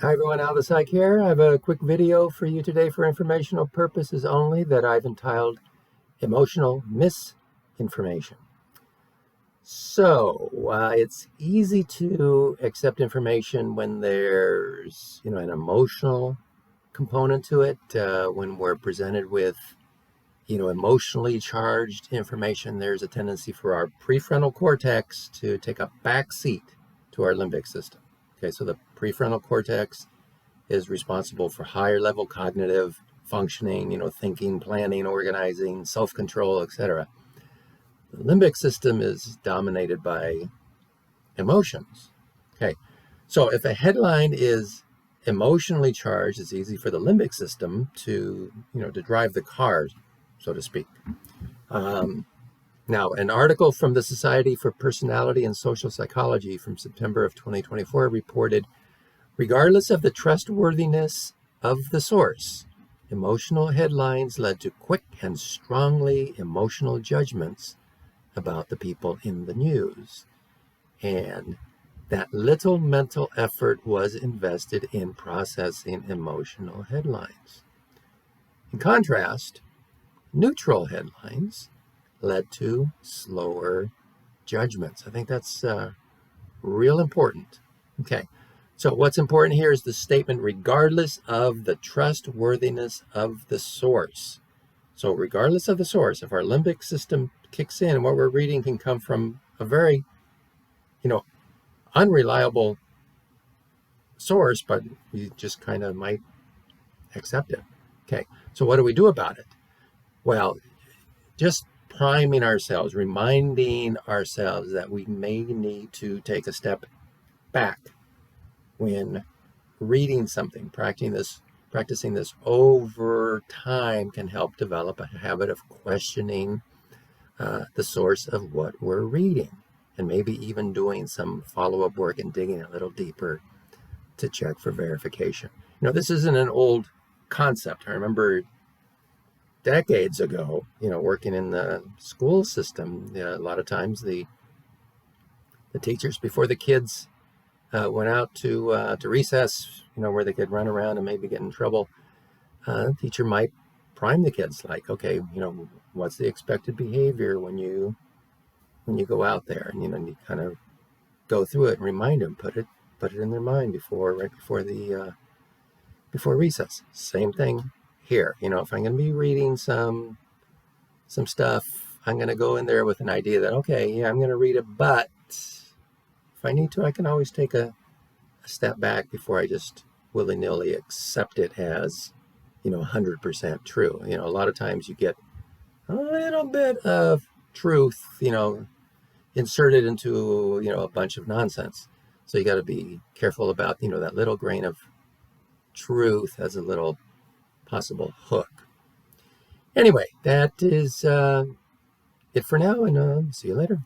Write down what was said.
Hi everyone, Al the Psych here. I have a quick video for you today for informational purposes only that I've entitled Emotional Misinformation. It's easy to accept information when there's, an emotional component to it. When we're presented with, emotionally charged information, there's a tendency for our prefrontal cortex to take a back seat to our limbic system. Okay, so the prefrontal cortex is responsible for higher level cognitive functioning, thinking, planning, organizing, self-control, etc. The limbic system is dominated by emotions. Okay, so if a headline is emotionally charged, it's easy for the limbic system to drive the car, so to speak. Now, an article from the Society for Personality and Social Psychology from September of 2024 reported, regardless of the trustworthiness of the source, emotional headlines led to quick and strongly emotional judgments about the people in the news. And that little mental effort was invested in processing emotional headlines. In contrast, neutral headlines led to slower judgments. I think that's real important. Okay. So what's important here is the statement, regardless of the trustworthiness of the source. So regardless of the source, if our limbic system kicks in, what we're reading can come from a very, unreliable source, but we just kind of might accept it. Okay. So what do we do about it? Well, just priming ourselves, reminding ourselves that we may need to take a step back when reading something. Practicing this over time can help develop a habit of questioning the source of what we're reading, and maybe even doing some follow-up work and digging a little deeper to check for verification. This isn't an old concept. I remember decades ago, working in the school system, a lot of times the teachers, before the kids went out to recess, where they could run around and maybe get in trouble, the teacher might prime the kids, like, okay, what's the expected behavior when you go out there, and you kind of go through it and remind them, put it in their mind right before the before recess. Same thing here. If I'm going to be reading some stuff, I'm going to go in there with an idea that, okay, yeah, I'm going to read it, but if I need to, I can always take a step back before I just willy-nilly accept it as 100% true. A lot of times you get a little bit of truth inserted into a bunch of nonsense, so you got to be careful about that little grain of truth as a little possible hook. Anyway, that is it for now, and see you later.